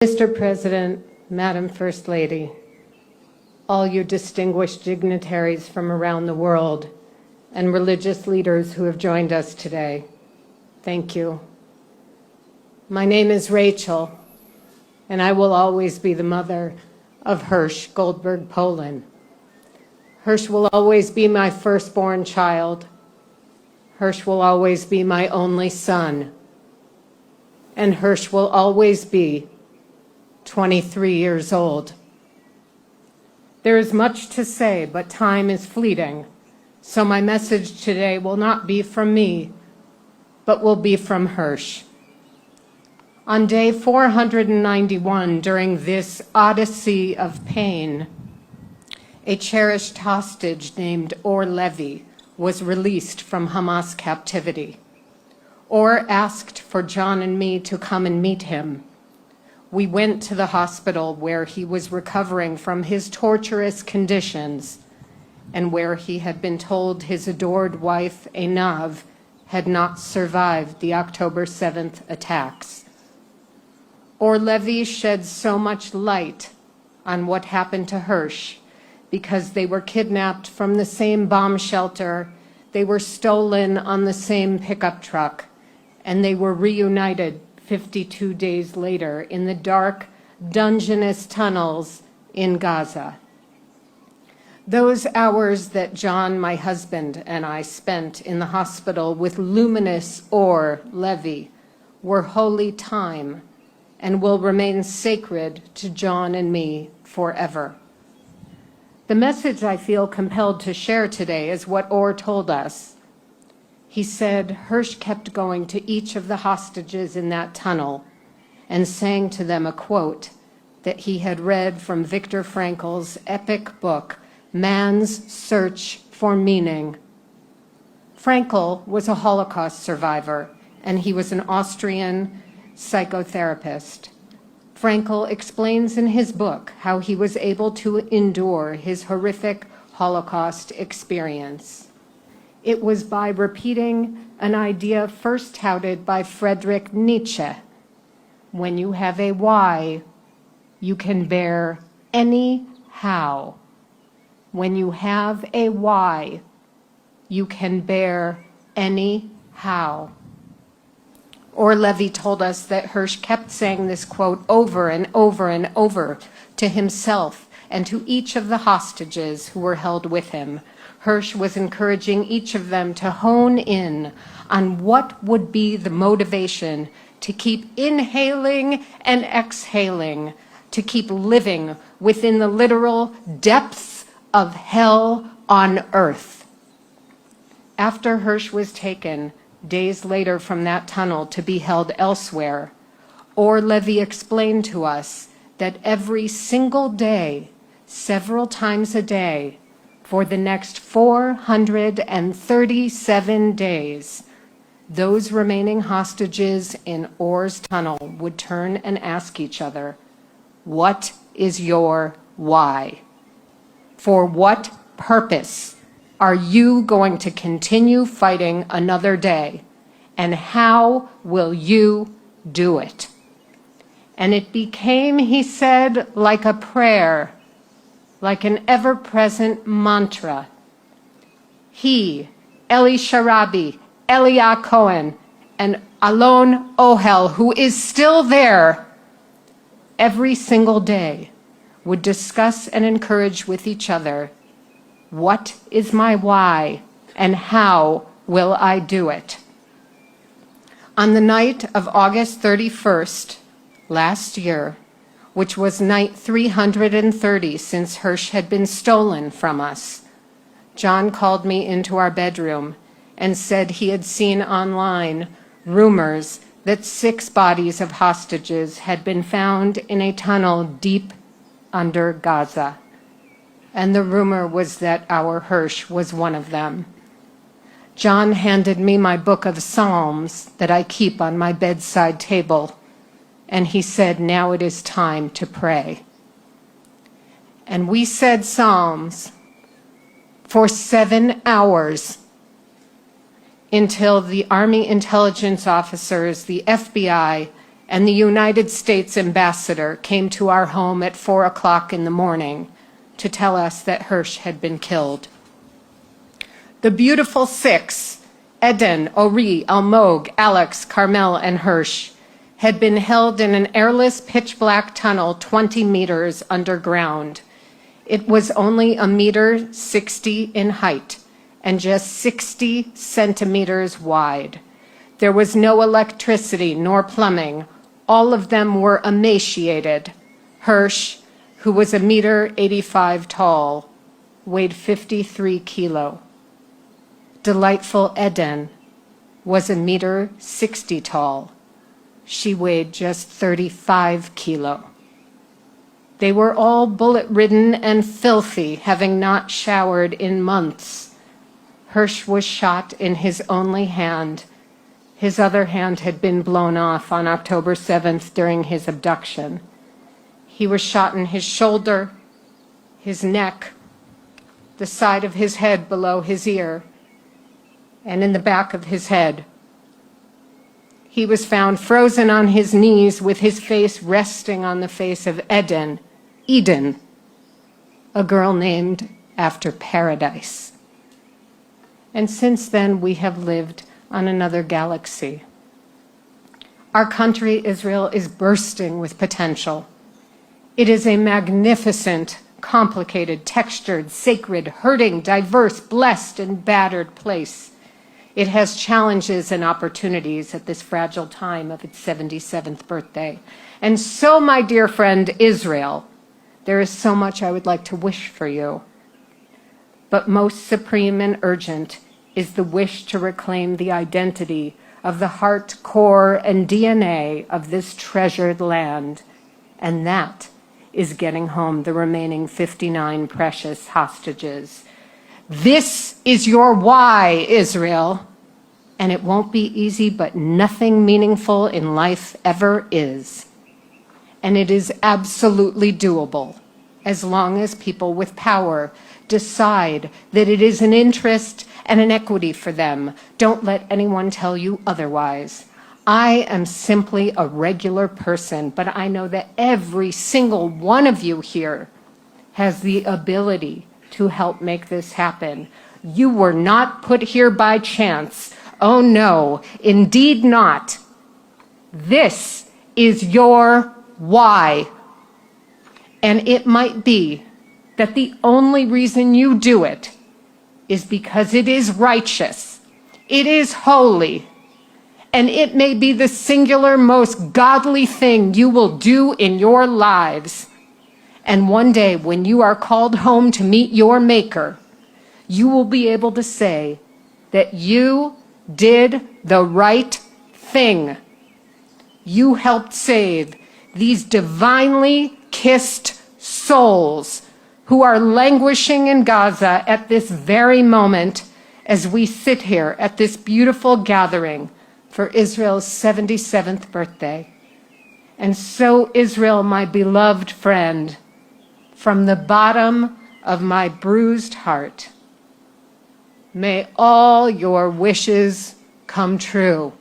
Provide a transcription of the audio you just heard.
Mr. President, Madam First Lady, all you distinguished dignitaries from around the world, and religious leaders who have joined us today, thank you. My name is Rachel, and I will always be the mother of Hersh Goldberg Polin. Hersh will always be my firstborn child. Hersh will always be my only son. And Hersh will always be 23 years old. There is much to say, but time is fleeting, so my message today will not be from me, but will be from Hersh. On day 491 during this odyssey of pain, a cherished hostage named Or Levy was released from Hamas captivity. Or asked for John and me to come and meet him. We went to the hospital where he was recovering from his torturous conditions and where he had been told his adored wife, Einav, had not survived the October 7th attacks. Or Levy shed so much light on what happened to Hersh because they were kidnapped from the same bomb shelter, they were stolen on the same pickup truck, and they were reunited 52 days later in the dark, dungeness tunnels in Gaza. Those hours that John, my husband, and I spent in the hospital with luminous Or Levy were holy time and will remain sacred to John and me forever. The message I feel compelled to share today is what Or told us. He said Hersh kept going to each of the hostages in that tunnel and sang to them a quote that he had read from Viktor Frankl's epic book, Man's Search for Meaning. Frankl was a Holocaust survivor, and he was an Austrian psychotherapist. Frankl explains in his book how he was able to endure his horrific Holocaust experience. It was by repeating an idea first touted by Friedrich Nietzsche. When you have a why, you can bear any how. When you have a why, you can bear any how. Or Levy told us that Hersh kept saying this quote over and over and over to himself and to each of the hostages who were held with him. Hersh was encouraging each of them to hone in on what would be the motivation to keep inhaling and exhaling, to keep living within the literal depths of hell on earth. After Hersh was taken, days later from that tunnel to be held elsewhere, Or Levy explained to us that every single day, several times a day, for the next 437 days, those remaining hostages in Or's tunnel would turn and ask each other, "What is your why? For what purpose are you going to continue fighting another day? And how will you do it?" And it became, he said, like a prayer, like an ever-present mantra. He, Eli Sharabi, Elia Cohen, and Alon Ohel, who is still there, every single day would discuss and encourage with each other, what is my why and how will I do it? On the night of August 31st, last year, which was night 330 since Hersh had been stolen from us, John called me into our bedroom and said he had seen online rumors that 6 bodies of hostages had been found in a tunnel deep under Gaza. And the rumor was that our Hersh was one of them. John handed me my book of Psalms that I keep on my bedside table, and he said, now it is time to pray. And we said Psalms for 7 hours until the Army intelligence officers, the FBI, and the United States ambassador came to our home at 4 o'clock in the morning to tell us that Hersh had been killed. The beautiful six, Eden, Ori, Almog, Alex, Carmel, and Hersh, had been held in an airless pitch-black tunnel 20 meters underground. It was only 1.60 meters in height and just 60 centimeters wide. There was no electricity nor plumbing. All of them were emaciated. Hersh, who was 1.85 meters tall, weighed 53 kilos. Delightful Eden was 1.60 meters tall. She weighed just 35 kilos. They were all bullet-ridden and filthy, having not showered in months. Hersh was shot in his only hand. His other hand had been blown off on October 7th during his abduction. He was shot in his shoulder, his neck, the side of his head below his ear, and in the back of his head. He was found frozen on his knees with his face resting on the face of Eden, a girl named after paradise. And since then, we have lived on another galaxy. Our country, Israel, is bursting with potential. It is a magnificent, complicated, textured, sacred, hurting, diverse, blessed, and battered place. It has challenges and opportunities at this fragile time of its 77th birthday. And so, my dear friend Israel, there is so much I would like to wish for you. But most supreme and urgent is the wish to reclaim the identity of the heart, core, and DNA of this treasured land. And that is getting home the remaining 59 precious hostages. This is your why, Israel. And it won't be easy, but nothing meaningful in life ever is. And it is absolutely doable, as long as people with power decide that it is an interest and an equity for them. Don't let anyone tell you otherwise. I am simply a regular person, but I know that every single one of you here has the ability to help make this happen. You were not put here by chance. Oh no, indeed not. This is your why. And it might be that the only reason you do it is because it is righteous, it is holy, and it may be the singular most godly thing you will do in your lives. And one day when you are called home to meet your Maker, you will be able to say that you did the right thing. You helped save these divinely kissed souls who are languishing in Gaza at this very moment as we sit here at this beautiful gathering for Israel's 77th birthday. And so, Israel, my beloved friend, from the bottom of my bruised heart, may all your wishes come true.